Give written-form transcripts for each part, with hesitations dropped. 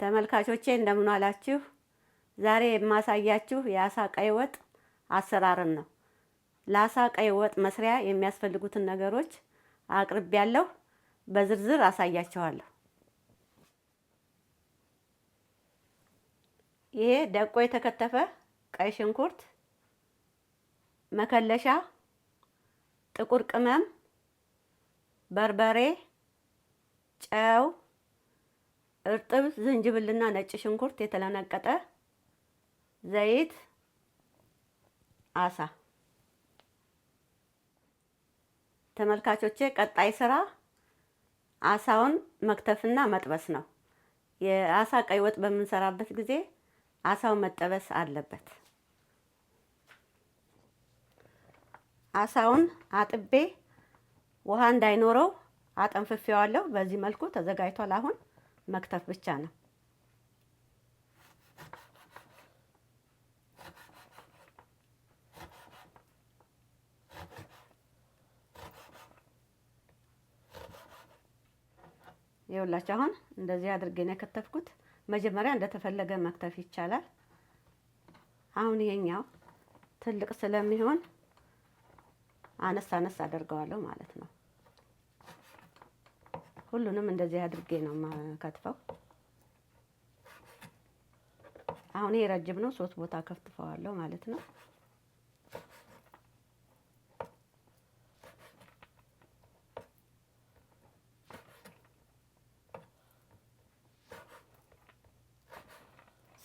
ተመልካቾቼ እንደምን ዋላችሁ? ዛሬ የማሳያችሁ የአሳ ቀይ ወጥ አሰራርን ነው። ለአሳ ቀይ ወጥ መስሪያ የሚያስፈልጉትን ነገሮች አቅርቤያለሁ። በዝርዝር አሳያችኋለሁ። ይሄ ደቆ የተከተፈ ቀይ ሽንኩርት፣ መከለሻ፣ ጥቁር ቅመም፣ በርበሬ፣ ጨው፣ እርጥብ ዝንጅብልና ነጭ ሽንኩርት የተለነቀጠ፣ ዘይት፣ አሳ። ተመልካቾቼ ቀጣይ ስራ አሳውን መክተፍና መጥበስ ነው። የአሳ ቀይ ወጥ በምንሰራበት ጊዜ አሳው መጠበስ አለበት። አሳውን አጥቤ ውሃ እንዳይኖረው አጠንፍፌዋለሁ። በዚህ መልኩ ተዘጋጅቷል። አሁን መክተፍ ብቻ ነው። ይኸውላችሁ አሁን እንደዚህ አድርጌ ነው የከተፍኩት። መጀመሪያ እንደተፈለገ መክተፍ ይቻላል። አሁን ይሄኛው ትልቅ ስለሚሆን አነስ አነስ አደርገዋለሁ ማለት ነው። ሁሉንም እንደዚህ አድርጌ ነው የማከትፈው። አሁን ይሄ ረጅም ነው፣ 3 ቦታ ከፍትፈዋለሁ ማለት ነው።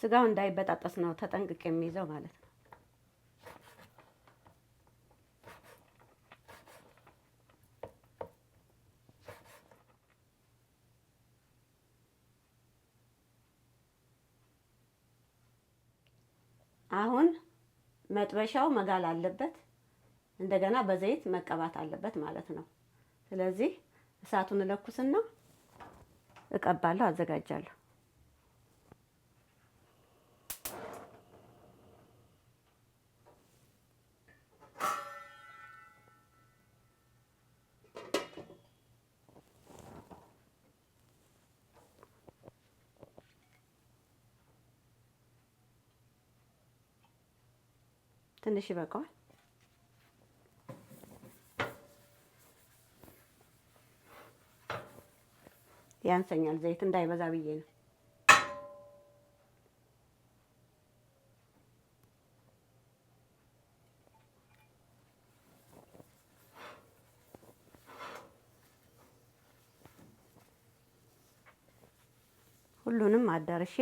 ስጋው እንዳይበጣጠስ ነው ተጠንቅቄ የሚይዘው ማለት ነው። አሁን መጥበሻው መጋል አለበት፣ እንደገና በዘይት መቀባት አለበት ማለት ነው። ስለዚህ እሳቱን እለኩስና እቀባለሁ፣ አዘጋጃለሁ። ትንሽ ይበቃዋል። ያንሰኛል፣ ዘይት እንዳይበዛ ብዬ ነው። ሁሉንም አዳርሼ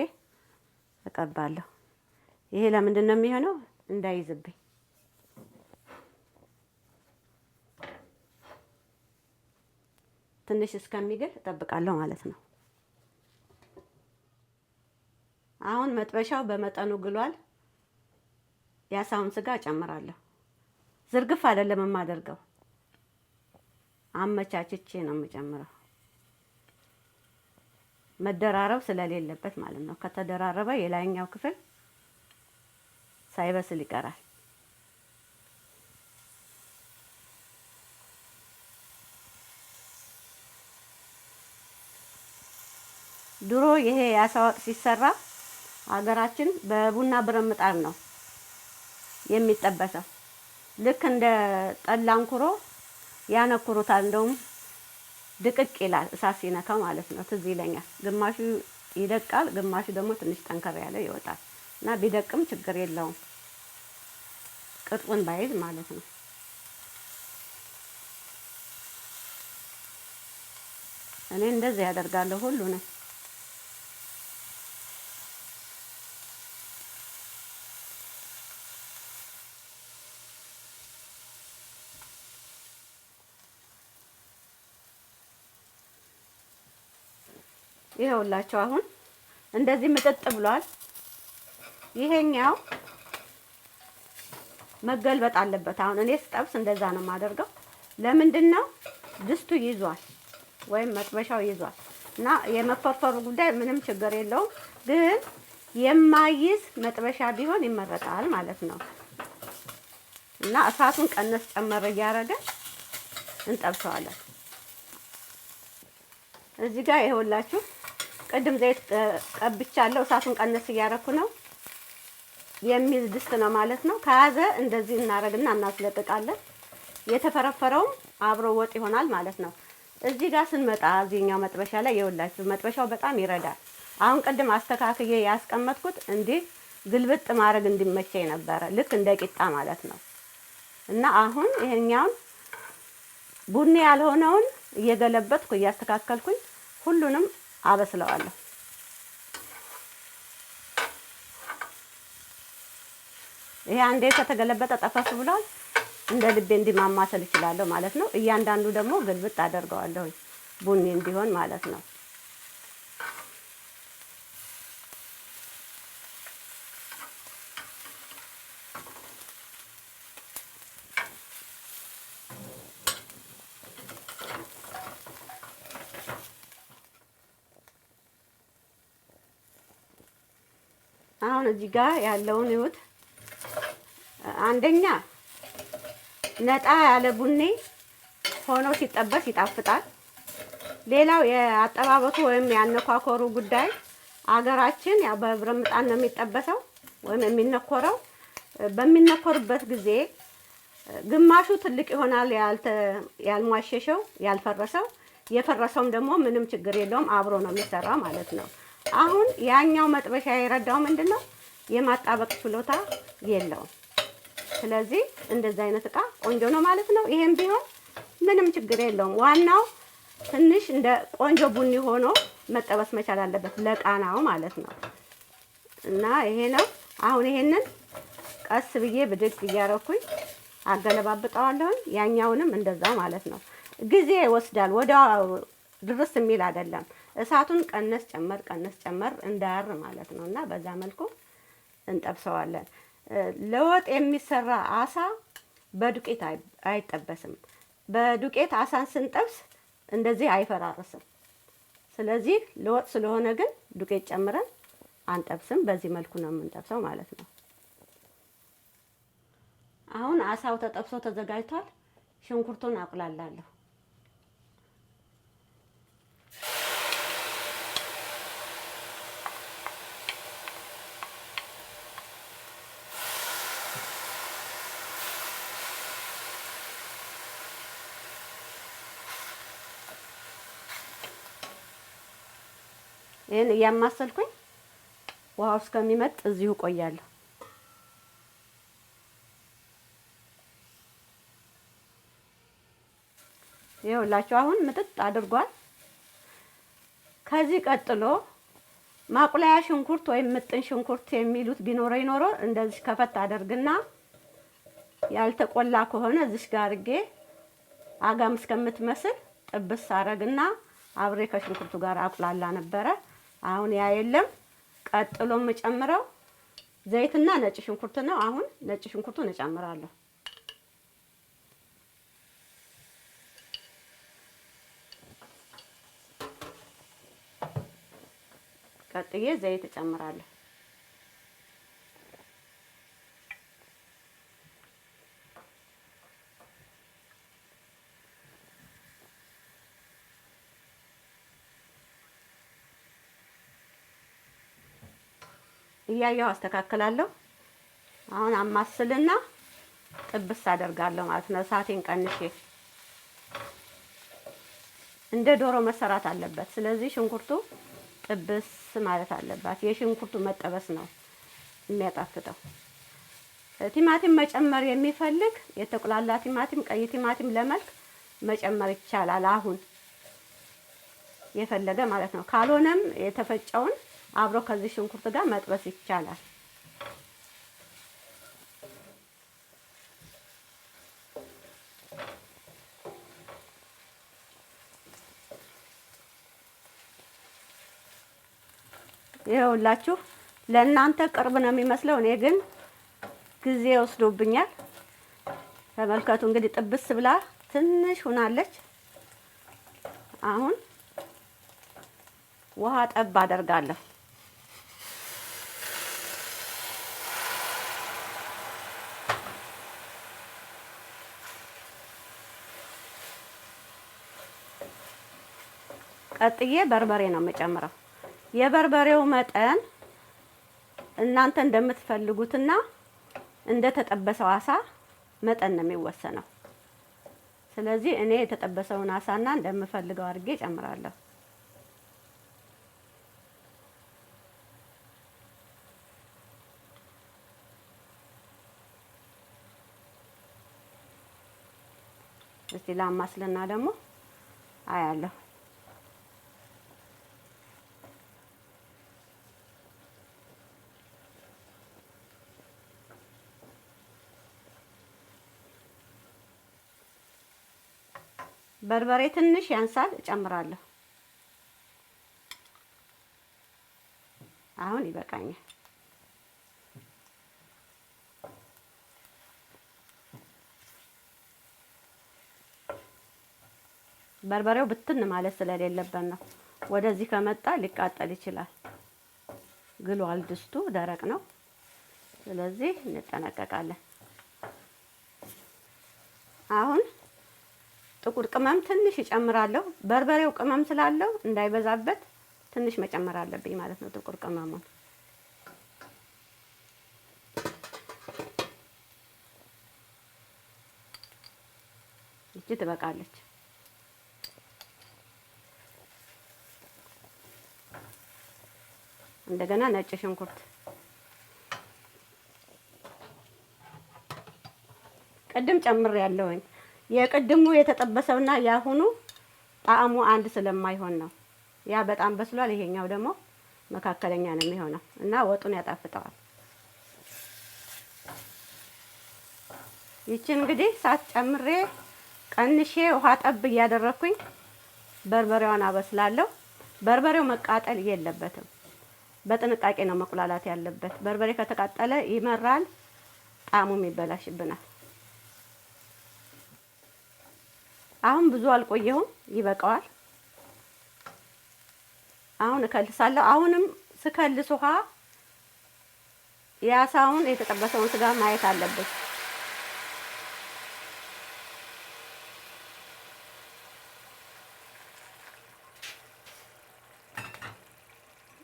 እቀባለሁ። ይሄ ለምንድን ነው የሚሆነው? እንዳይዝብኝ። ትንሽ እስከሚግል እጠብቃለሁ ማለት ነው። አሁን መጥበሻው በመጠኑ ግሏል። የአሳውን ስጋ እጨምራለሁ። ዝርግፍ አይደለም የማደርገው፣ አመቻችቼ ነው የምጨምረው። መደራረብ ስለሌለበት ማለት ነው። ከተደራረበ የላይኛው ክፍል ሳይበስል ይቀራል። ድሮ ይሄ የአሳ ወጥ ሲሰራ ሀገራችን በቡና ብረት ምጣድ ነው የሚጠበሰው። ልክ እንደ ጠላንኩሮ ያነኩሩታል። እንደውም ድቅቅ ይላል እሳት ሲነካው ማለት ነው። ትዝ ይለኛል። ግማሹ ይደቃል፣ ግማሹ ደግሞ ትንሽ ጠንከር ያለ ይወጣል። እና ቢደቅም ችግር የለውም፣ ቅርጹን ባይዝ ማለት ነው። እኔ እንደዚህ ያደርጋለሁ ሁሉንም። ይኸውላችሁ አሁን እንደዚህ ምጥጥ ብሏል። ይሄኛው መገልበጥ አለበት። አሁን እኔ ስጠብስ እንደዛ ነው የማደርገው። ለምንድን ነው? ድስቱ ይዟል ወይም መጥበሻው ይዟል እና የመፈርፈሩ ጉዳይ ምንም ችግር የለውም። ግን የማይዝ መጥበሻ ቢሆን ይመረጣል ማለት ነው። እና እሳቱን ቀነስ ጨመር እያደረገ እንጠብሰዋለን። እዚህ ጋር ይኸውላችሁ ቅድም ዘይት ቀብቻለሁ። እሳቱን ቀነስ እያደረኩ ነው። የሚል ድስት ነው ማለት ነው። ከያዘ እንደዚህ እናረግና እናስለቅቃለን። የተፈረፈረውም አብሮ ወጥ ይሆናል ማለት ነው። እዚህ ጋር ስንመጣ እዚህኛው መጥበሻ ላይ ይኸውላችሁ መጥበሻው በጣም ይረዳል። አሁን ቅድም አስተካክዬ ያስቀመጥኩት እንዲህ ግልብጥ ማድረግ እንዲመቸኝ ነበረ፣ ልክ እንደ ቂጣ ማለት ነው። እና አሁን ይሄኛውን ቡኒ ያልሆነውን እየገለበጥኩ እያስተካከልኩኝ ሁሉንም አበስለዋለሁ። ይሄ አንዴ ከተገለበጠ ጠፈስ ብሏል። እንደ ልቤ እንዲማማሰል ይችላል ማለት ነው። እያንዳንዱ ደግሞ ግልብጥ አደርገዋለሁ ቡኒ እንዲሆን ማለት ነው። አሁን እዚህ ጋር ያለውን ይሁት አንደኛ ነጣ ያለ ቡኒ ሆኖ ሲጠበስ ይጣፍጣል። ሌላው የአጠባበቱ ወይም ያነኳኮሩ ጉዳይ አገራችን ያው በብረት ምጣድ ነው የሚጠበሰው ወይም የሚነኮረው። በሚነኮርበት ጊዜ ግማሹ ትልቅ ይሆናል፣ ያልሟሸሸው ያልፈረሰው፣ የፈረሰውም ደግሞ ምንም ችግር የለውም አብሮ ነው የሚሰራው ማለት ነው። አሁን ያኛው መጥበሻ የረዳው ምንድነው የማጣበቅ ችሎታ የለውም። ስለዚህ እንደዚህ አይነት እቃ ቆንጆ ነው ማለት ነው። ይሄም ቢሆን ምንም ችግር የለውም። ዋናው ትንሽ እንደ ቆንጆ ቡኒ ሆኖ መጠበስ መቻል አለበት ለቃናው ማለት ነው። እና ይሄ ነው። አሁን ይሄንን ቀስ ብዬ ብድግ እያረኩኝ አገለባብጠዋለሁ። ያኛውንም እንደዛው ማለት ነው። ጊዜ ይወስዳል፣ ወዲያው ድርስ የሚል አይደለም። እሳቱን ቀነስ ጨመር እንዳያር ማለት ነው። እና በዛ መልኩ እንጠብሰዋለን። ለወጥ የሚሰራ አሳ በዱቄት አይጠበስም። በዱቄት አሳን ስንጠብስ እንደዚህ አይፈራርስም። ስለዚህ ለወጥ ስለሆነ ግን ዱቄት ጨምረን አንጠብስም። በዚህ መልኩ ነው የምንጠብሰው ማለት ነው። አሁን አሳው ተጠብሶ ተዘጋጅቷል። ሽንኩርቱን አቁላላለሁ። ይሄን እያማሰልኩኝ ውሃው እስከሚመጥ እዚሁ ቆያለሁ። ይኸውላችሁ አሁን ምጥጥ አድርጓል። ከዚህ ቀጥሎ ማቁላያ ሽንኩርት ወይም ምጥን ሽንኩርት የሚሉት ቢኖረኝ ኖሮ እንደዚህ ከፈት አደርግና ያልተቆላ ከሆነ እዚህ ጋር አድርጌ አጋም እስከምትመስል ጥብስ አረግና አብሬ ከሽንኩርቱ ጋር አቁላላ ነበረ። አሁን ያ የለም። ቀጥሎ የምጨምረው ዘይትና ነጭ ሽንኩርት ነው። አሁን ነጭ ሽንኩርቱን እጨምራለሁ። ቀጥዬ ዘይት እጨምራለሁ። እያየሁ አስተካክላለሁ። አሁን አማስልና ጥብስ አደርጋለሁ ማለት ነው። እሳቴን ቀንሼ እንደ ዶሮ መሰራት አለበት። ስለዚህ ሽንኩርቱ ጥብስ ማለት አለባት። የሽንኩርቱ መጠበስ ነው የሚያጣፍጠው። ቲማቲም መጨመር የሚፈልግ የተቆላላ ቲማቲም፣ ቀይ ቲማቲም ለመልክ መጨመር ይቻላል። አሁን የፈለገ ማለት ነው። ካልሆነም የተፈጨውን አብሮ ከዚህ ሽንኩርት ጋር መጥበስ ይቻላል። ይኸውላችሁ ለእናንተ ቅርብ ነው የሚመስለው፣ እኔ ግን ጊዜ ወስዶብኛል። ተመልከቱ እንግዲህ ጥብስ ብላ ትንሽ ሆናለች። አሁን ውሃ ጠብ አደርጋለሁ። ቀጥዬ በርበሬ ነው የምጨምረው። የበርበሬው መጠን እናንተ እንደምትፈልጉትና እንደተጠበሰው አሳ መጠን ነው የሚወሰነው። ስለዚህ እኔ የተጠበሰውን አሳና እንደምፈልገው አድርጌ ጨምራለሁ። እስቲ ላማስልና ደግሞ አያለሁ። በርበሬ ትንሽ ያንሳል፣ እጨምራለሁ። አሁን ይበቃኛል። በርበሬው ብትን ማለት ስለሌለበት ነው። ወደዚህ ከመጣ ሊቃጠል ይችላል። ግሏል፣ ድስቱ ደረቅ ነው። ስለዚህ እንጠነቀቃለን። አሁን ጥቁር ቅመም ትንሽ እጨምራለሁ። በርበሬው ቅመም ስላለው እንዳይበዛበት ትንሽ መጨመር አለብኝ ማለት ነው። ጥቁር ቅመሙን እቺ ትበቃለች። እንደገና ነጭ ሽንኩርት ቅድም ጨምሬያለሁኝ። የቅድሙ የተጠበሰውና ያሁኑ ጣዕሙ አንድ ስለማይሆን ነው። ያ በጣም በስሏል፣ ይሄኛው ደግሞ መካከለኛ ነው የሚሆነው እና ወጡን ያጣፍጠዋል። ይቺን እንግዲህ ሳት ጨምሬ ቀንሼ ውሃ ጠብ እያደረኩኝ በርበሬዋን አበስላለሁ። በርበሬው መቃጠል የለበትም። በጥንቃቄ ነው መቁላላት ያለበት። በርበሬ ከተቃጠለ ይመራል፣ ጣዕሙም ይበላሽብናል። አሁን ብዙ አልቆየሁም፣ ይበቃዋል። አሁን እከልሳለሁ። አሁንም ስከልስ ውሃ የአሳውን የተጠበሰውን ስጋ ማየት አለበት።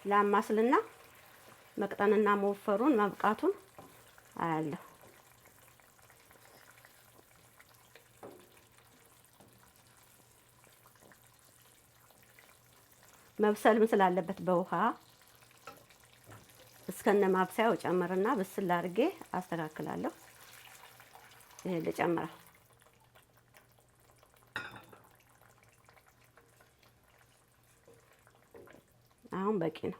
ላማስልና መቅጠንና መወፈሩን መብቃቱን አያለሁ። መብሰልም ስላለበት በውሃ እስከነ ማብሰያው ጨምርና ብስል አድርጌ አስተካክላለሁ። ይሄ ልጨምራ። አሁን በቂ ነው።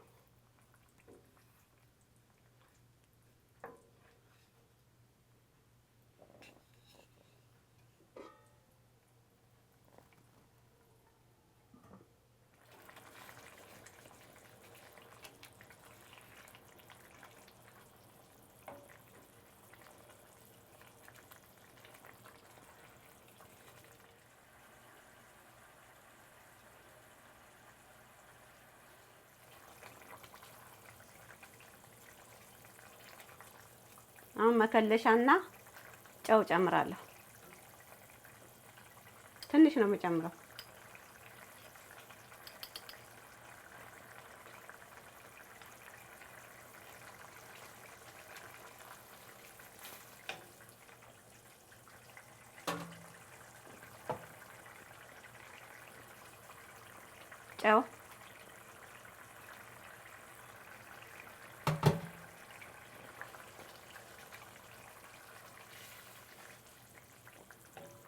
አሁን መከለሻና ጨው ጨምራለሁ። ትንሽ ነው የምጨምረው። ጨው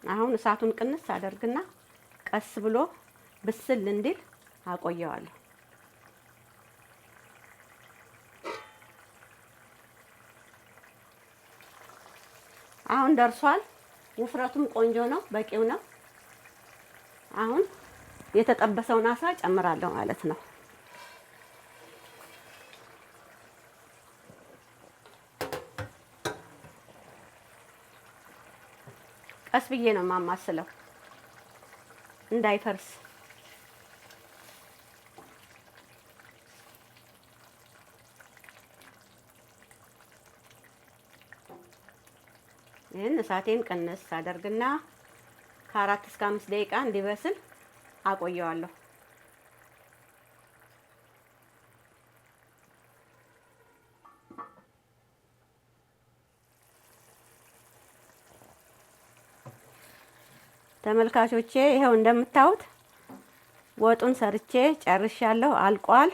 አሁን እሳቱን ቅንስ አደርግና ቀስ ብሎ ብስል እንዲል አቆየዋለሁ። አሁን ደርሷል። ውፍረቱም ቆንጆ ነው፣ በቂው ነው። አሁን የተጠበሰውን አሳ ጨምራለሁ ማለት ነው። ቀስ ብዬ ነው ማማስለው እንዳይፈርስ። ይህን እሳቴን ቀነስ አደርግና ከ4 እስከ 5 ደቂቃ እንዲበስል አቆየዋለሁ። ተመልካቾቼ ይሄው እንደምታዩት ወጡን ሰርቼ ጨርሻለሁ፣ አልቋል።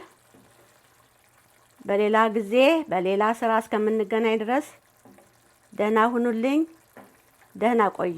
በሌላ ጊዜ በሌላ ስራ እስከምንገናኝ ድረስ ደህና ሁኑልኝ፣ ደህና ቆዩ።